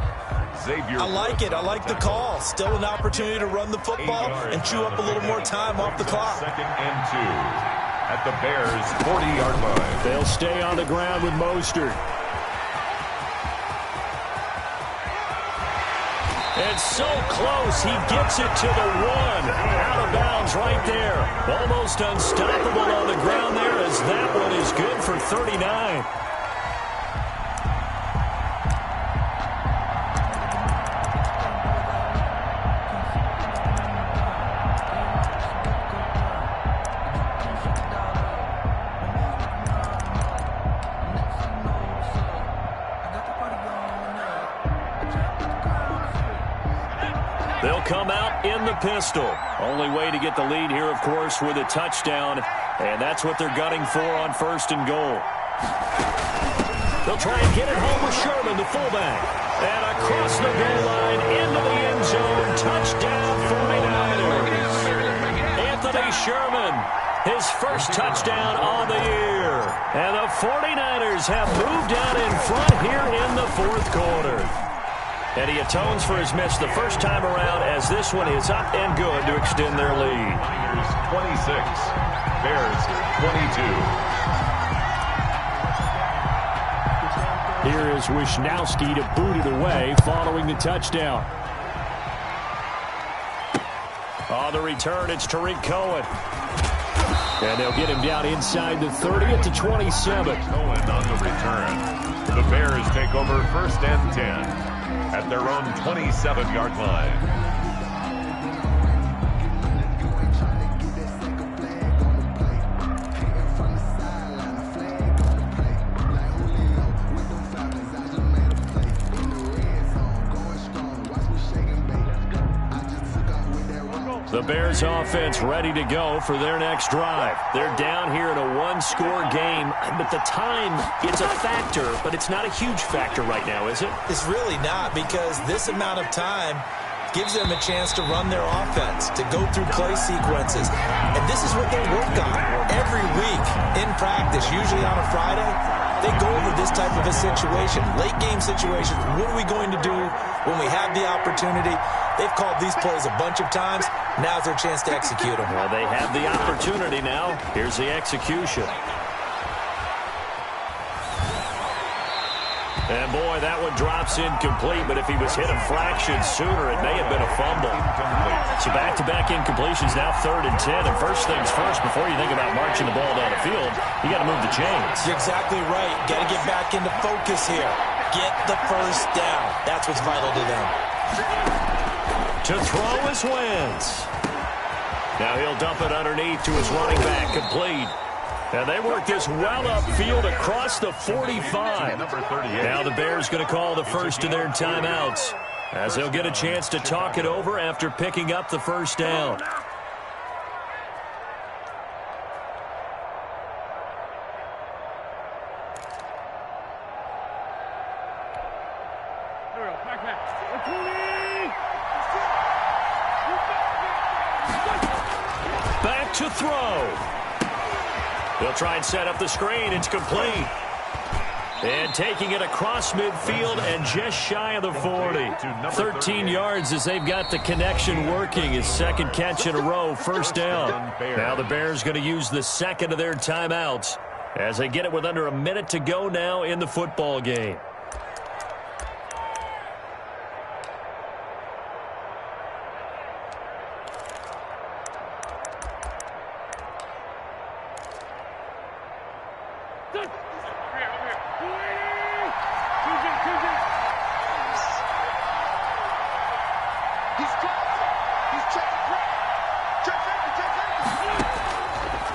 I like it. I like the call. Still an opportunity to run the football and chew up a little more time off the clock. 2nd and 2 at the Bears' 40-yard line. They'll stay on the ground with Mostert. It's so close, he gets it to the 1. Out of bounds right there. Almost unstoppable on the ground there as that one is good for 39. They'll come out in the pistol. Only way to get the lead here, of course, with a touchdown. And that's what they're gunning for on 1st and goal. They'll try and get it home with Sherman, the fullback. And across the goal line, into the end zone. Touchdown, 49ers. Anthony Sherman, his first touchdown on the year. And the 49ers have moved out in front here in the fourth quarter. And he atones for his miss the first time around as this one is up and good to extend their lead. Niners 26, Bears 22. Here is Wishnowsky to boot it away following the touchdown. On the return, it's Tariq Cohen. And they'll get him down inside the 30 at the 27. Cohen on the return. The Bears take over 1st and 10. At their own 27-yard line. The Bears offense ready to go for their next drive. They're down here in a 1-score game, but the time, it's a factor, but it's not a huge factor right now, is it? It's really not, because this amount of time gives them a chance to run their offense, to go through play sequences. And this is what they work on every week in practice, usually on a Friday. They go over this type of a situation, late game situation. What are we going to do when we have the opportunity? They've called these plays a bunch of times. Now's their chance to execute them. Well, they have the opportunity now. Here's the execution. And, boy, that one drops incomplete, but if he was hit a fraction sooner, it may have been a fumble. So back-to-back incompletions, now 3rd and 10. And first things first, before you think about marching the ball down the field, you got to move the chains. You're exactly right. Got to get back into focus here. Get the first down. That's what's vital to them. To throw is Wentz. Now he'll dump it underneath to his running back, complete. And they work this well upfield across the 45. Now the Bears going to call the first of their timeouts, as they'll get a chance to talk it over after picking up the first down. Back to throw. They'll try and set up the screen. It's complete. And taking it across midfield and just shy of the 40. 13 yards as they've got the connection working. His second catch in a row, first down. Now the Bears going to use the second of their timeouts as they get it with under a minute to go now in the football game.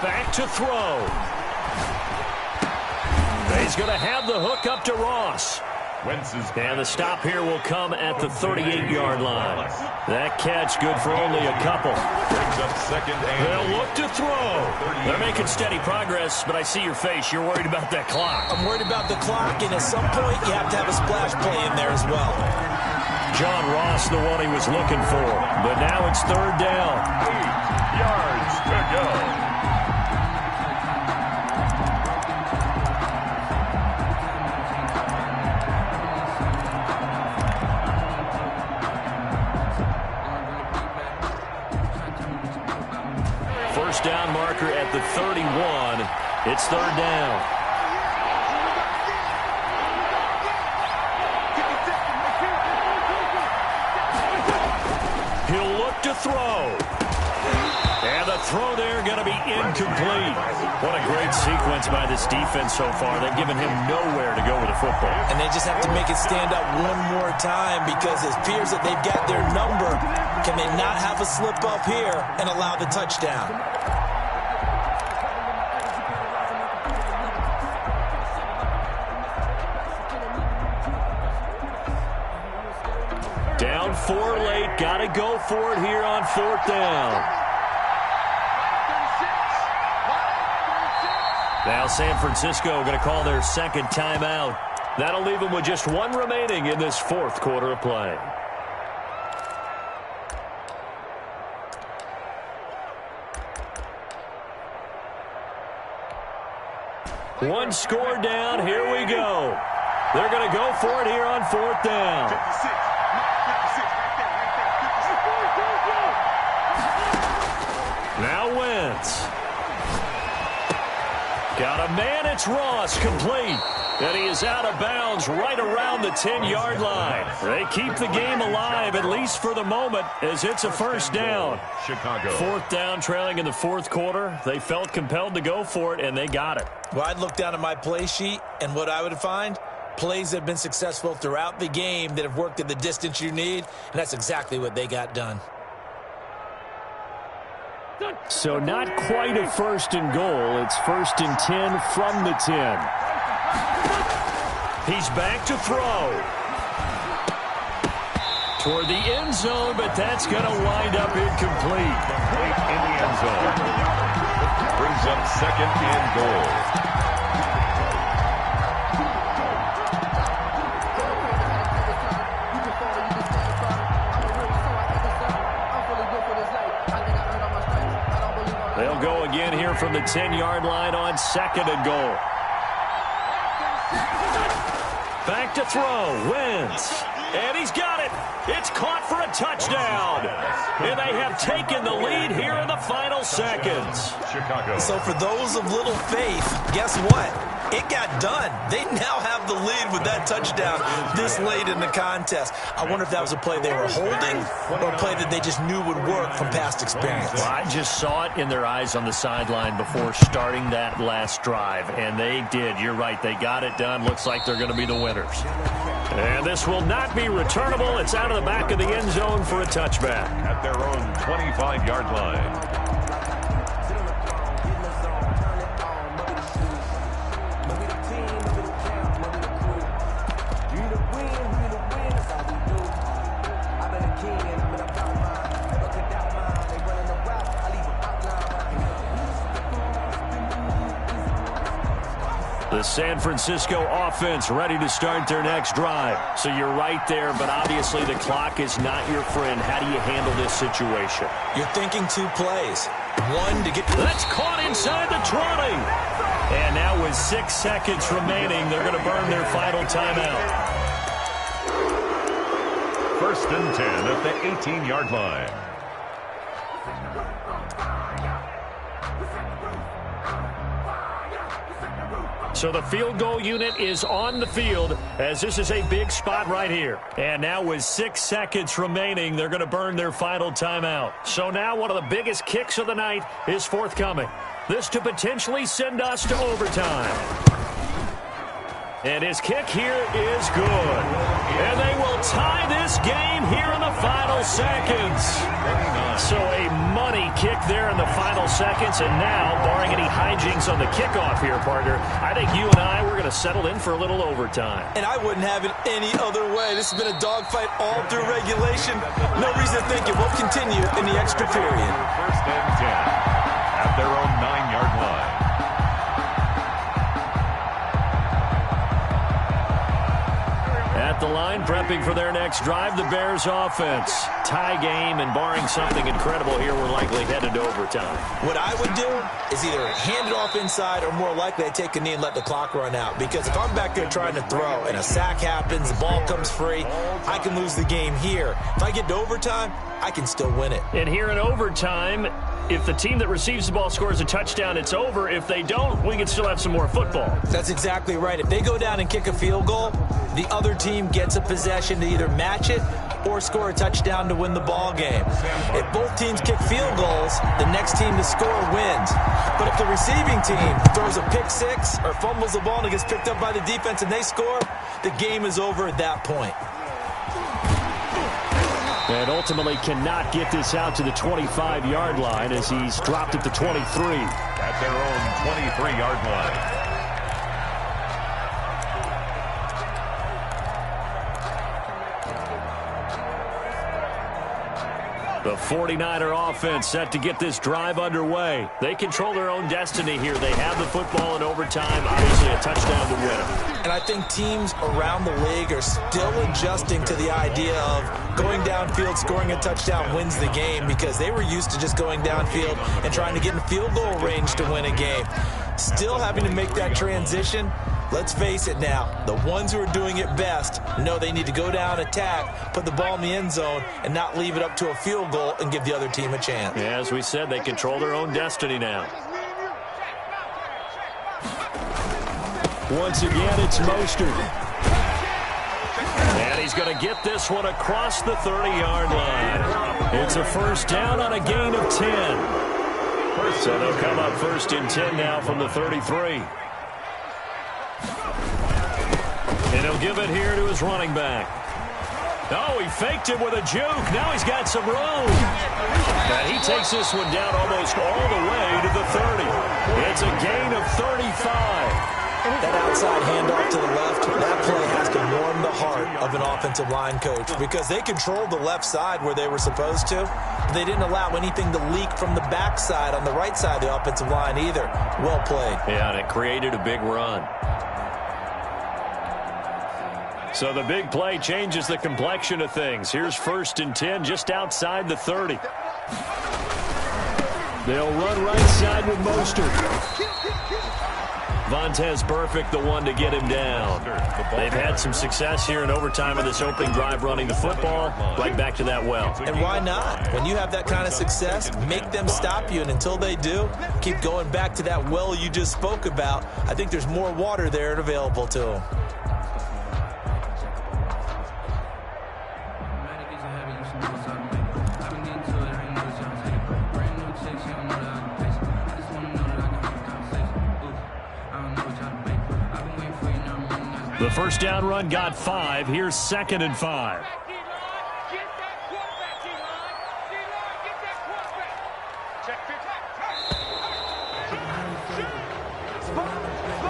Back to throw. He's going to have the hook up to Ross. And the stop here will come at the 38-yard line. That catch good for only a couple. They'll look to throw. They're making steady progress, but I see your face. You're worried about that clock. I'm worried about the clock, and at some point you have to have a splash play in there as well. John Ross, the one he was looking for. But now it's 3rd down. 8 yards to go. First down marker at the 31. It's 3rd down. He'll look to throw. And the throw there going to be incomplete. What a great sequence by this defense so far. They've given him nowhere to go with the football. And they just have to make it stand up one more time, because it appears that they've got their number. Can they not have a slip up here and allow the touchdown? Down 4 late. Got to go for it here on 4th down. Now San Francisco going to call their second timeout. That'll leave them with just one remaining in this 4th quarter of play. One score down. Here we go. They're going to go for it here on 4th down. 56. Now Wentz. Got a man, it's Ross, complete. And he is out of bounds right around the 10-yard line. They keep the game alive, at least for the moment, as it's a first down. Chicago. 4th down, trailing in the 4th quarter. They felt compelled to go for it, and they got it. Well, I'd look down at my play sheet, and what I would find, plays that have been successful throughout the game that have worked at the distance you need, and that's exactly what they got done. So not quite a 1st and goal. It's 1st and 10 from the 10. He's back to throw. Toward the end zone, but that's going to wind up incomplete. Complete in the end zone. Brings up 2nd and goal. They'll go again here from the 10-yard line on 2nd and goal. Back to throw. Wentz. And he's got it. It's caught for a touchdown. And they have taken the lead here in the final seconds. Chicago. So for those of little faith, guess what? it got done. They now have the lead with that touchdown this late in the contest. I wonder if that was a play they were holding or a play that they just knew would work from past experience. Well, I just saw it in their eyes on the sideline before starting that last drive, and they did. You're right. They got it done. Looks like they're going to be the winners. And this will not be returnable. It's out of the back of the end zone for a touchback. At their own 25-yard line. The San Francisco offense ready to start their next drive. So you're right there, but obviously the clock is not your friend. How do you handle this situation? You're thinking 2 plays. One to get... That's caught inside the 20. And now with 6 seconds remaining, they're going to burn their final timeout. 1st and 10 at the 18-yard line. So the field goal unit is on the field as this is a big spot right here. And now with 6 seconds remaining, they're going to burn their final timeout. So now one of the biggest kicks of the night is forthcoming. This to potentially send us to overtime. And his kick here is good. And they will tie this game here in the final seconds. So a money kick there in the final seconds. And now, barring any hijinks on the kickoff here, partner, I think you and I, we're going to settle in for a little overtime. And I wouldn't have it any other way. This has been a dogfight all through regulation. No reason to think it won't continue in the extra period. 1st and 10 at their own 9-yard line. At the line, prepping for their next drive, the Bears offense. Tie game, and barring something incredible here, we're likely headed to overtime. What I would do is either hand it off inside or more likely I take a knee and let the clock run out. Because if I'm back there trying to throw and a sack happens, the ball comes free, I can lose the game here. If I get to overtime, I can still win it. And here in overtime, if the team that receives the ball scores a touchdown, it's over. If they don't, we can still have some more football. That's exactly right. If they go down and kick a field goal, the other team gets a possession to either match it or score a touchdown to win the ball game. If both teams kick field goals, the next team to score wins. But if the receiving team throws a pick six or fumbles the ball and it gets picked up by the defense and they score, the game is over at that point. And ultimately cannot get this out to the 25-yard line as he's dropped at the 23. At their own 23-yard line. The 49er offense set to get this drive underway. They control their own destiny here. They have the football in overtime, obviously a touchdown to win it. And I think teams around the league are still adjusting to the idea of going downfield, scoring a touchdown wins the game, because they were used to just going downfield and trying to get in field goal range to win a game. Still having to make that transition. Let's face it now, the ones who are doing it best know they need to go down, attack, put the ball in the end zone, and not leave it up to a field goal and give the other team a chance. Yeah, as we said, they control their own destiny now. Once again, it's Mostert. And he's going to get this one across the 30-yard line. It's a first down on a gain of 10. So they'll come up 1st and 10 now from the 33. And he'll give it here to his running back. Oh, he faked it with a juke. Now he's got some room. And he takes this one down almost all the way to the 30. It's a gain of 35. That outside handoff to the left, that play has to warm the heart of an offensive line coach, because they controlled the left side where they were supposed to. They didn't allow anything to leak from the backside on the right side of the offensive line either. Well played. Yeah, and it created a big run. So the big play changes the complexion of things. Here's 1st and 10 just outside the 30. They'll run right side with Mostert. Vontaze Burfict, the one to get him down. They've had some success here in overtime in this opening drive running the football right back to that well. And why not? When you have that kind of success, make them stop you. And until they do, keep going back to that well you just spoke about. I think there's more water there available to them. The first down run got 5. Here's 2nd and 5.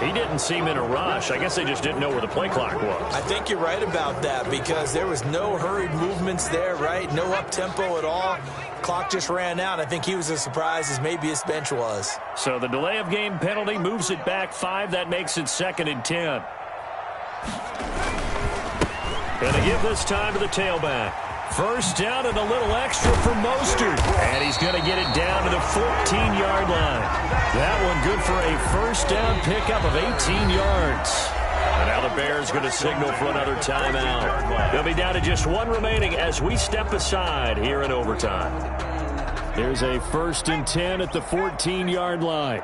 He didn't seem in a rush. I guess they just didn't know where the play clock was. I think you're right about that because there was no hurried movements there, right? No up-tempo at all. Clock just ran out. I think he was as surprised as maybe his bench was. So the delay of game penalty moves it back 5. That makes it 2nd and 10. Going to give this time to the tailback. First down and a little extra for Mostert. And he's going to get it down to the 14-yard line. That one good for a first down pickup of 18 yards. And now the Bears going to signal for another timeout. They'll be down to just 1 remaining as we step aside here in overtime. Here's a 1st and 10 at the 14-yard line.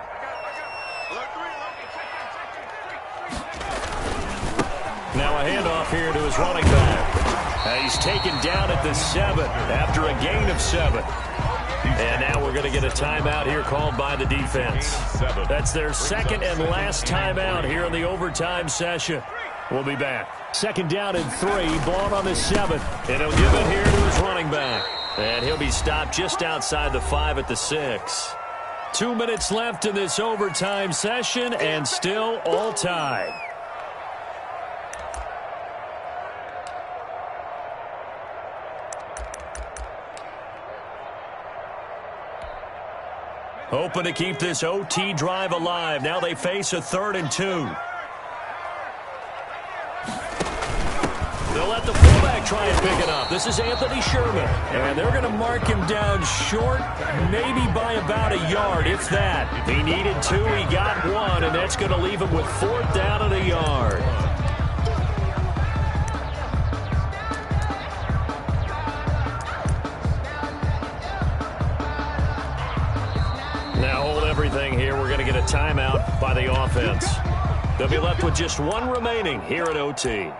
Now a handoff here to his running back. He's taken down at the 7 after a gain of 7. And now we're going to get a timeout here called by the defense. That's their 2nd and last timeout here in the overtime session. We'll be back. 2nd down and 3, ball on the 7. And he'll give it here to his running back. And he'll be stopped just outside the 5 at the 6. 2 minutes left in this overtime session and still all tied. Hoping to keep this OT drive alive. Now they face a 3rd and 2. They'll let the fullback try and pick it up. This is Anthony Sherman. And they're going to mark him down short, maybe by about a yard, if that. He needed 2, he got 1, and that's going to leave him with 4th down and a yard. Now hold everything here. We're going to get a timeout by the offense. They'll be left with just 1 remaining here at OT.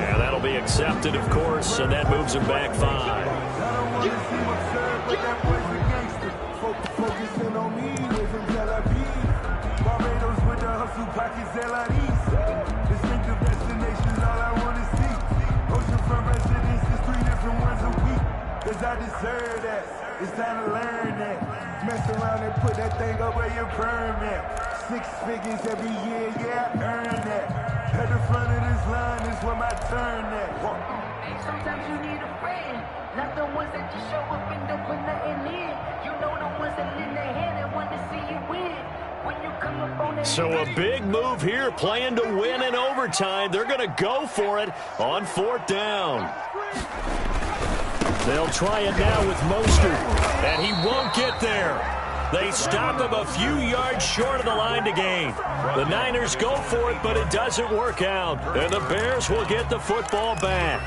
And that'll be accepted, of course, and that moves him back 5. I deserve that. It's time to learn that. Mess around and put that thing up where you burn at. 6 figures every year, yeah, I earn that. At the front of this line is where my turn at. Sometimes you need a friend, not the ones that just show up and don't put nothing in. You know the ones that lend their hand and want to see you win. When you come up on that. So a big move here, playing to win in overtime. They're going to go for it on 4th down. They'll try it now with Mostert, and he won't get there. They stop him a few yards short of the line to gain. The Niners go for it, but it doesn't work out, and the Bears will get the football back.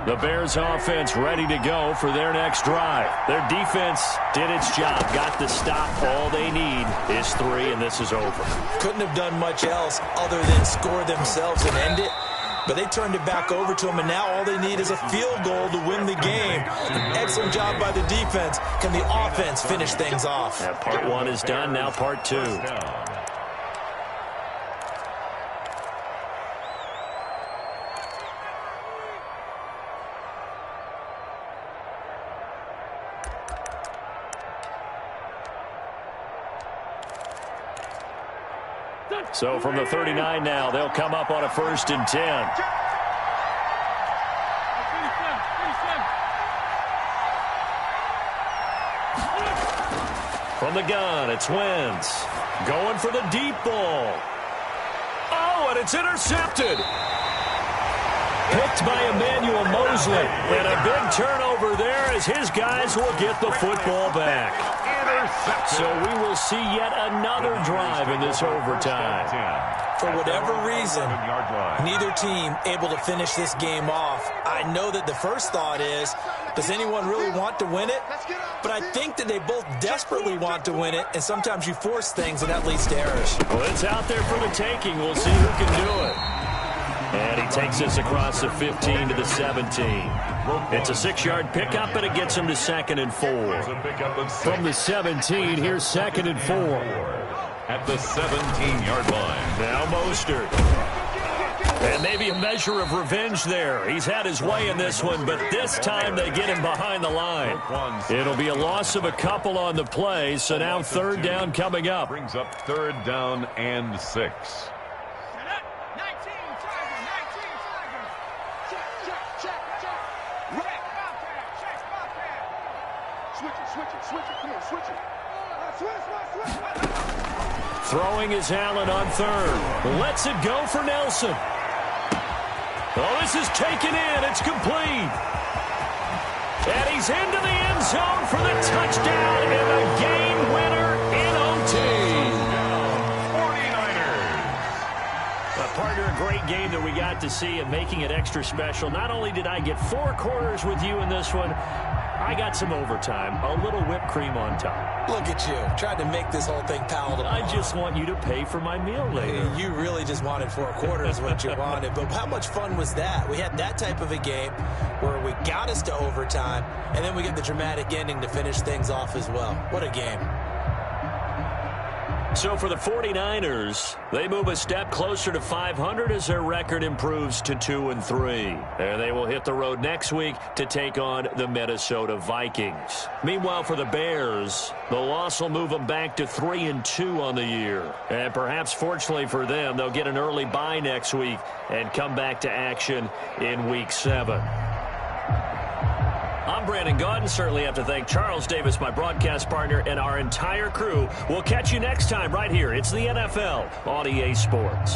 The Bears offense ready to go for their next drive. Their defense did its job, got the stop. All they need is 3, and this is over. Couldn't have done much else other than score themselves and end it. But they turned it back over to them, and now all they need is a field goal to win the game. Excellent job by the defense. Can the offense finish things off? Yeah, part 1 is done, now part 2. So from the 39 now, they'll come up on a 1st and 10. From the gun, it's Wentz. Going for the deep ball. Oh, and it's intercepted. Picked by Emmanuel Mosley. And a big turnover there as his guys will get the football back. So we will see yet another drive in this overtime. For whatever reason, neither team able to finish this game off. I know that the first thought is, does anyone really want to win it? But I think that they both desperately want to win it, and sometimes you force things, and that leads to errors. Well, it's out there for the taking. We'll see who can do it. And he takes us across the 15 to the 17. It's a 6-yard pickup, but it gets him to 2nd and 4. From the 17, here's 2nd and 4. At the 17-yard line. Now Mostert. And maybe a measure of revenge there. He's had his way in this one, but this time they get him behind the line. It'll be a loss of a couple on the play, so now 3rd down coming up. Brings up 3rd down and 6. Throwing is Allen on 3rd. Lets it go for Nelson. Oh, this is taken in. It's complete. And he's into the end zone for the touchdown and the game winner in OT. 49ers. Partner, a great game that we got to see and making it extra special. Not only did I get 4 quarters with you in this one, I got some overtime, a little whipped cream on top. Look at you, trying to make this whole thing palatable. I just want you to pay for my meal later. You really just wanted 4 quarters what you wanted, but how much fun was that? We had that type of a game where we got us to overtime, and then we get the dramatic ending to finish things off as well. What a game. So for the 49ers, they move a step closer to 500 as their record improves to 2-3. And they will hit the road next week to take on the Minnesota Vikings. Meanwhile, for the Bears, the loss will move them back to 3-2 on the year. And perhaps fortunately for them, they'll get an early bye next week and come back to action in Week 7. I'm Brandon Gaudin. Certainly have to thank Charles Davis, my broadcast partner, and our entire crew. We'll catch you next time right here. It's the NFL on EA Sports.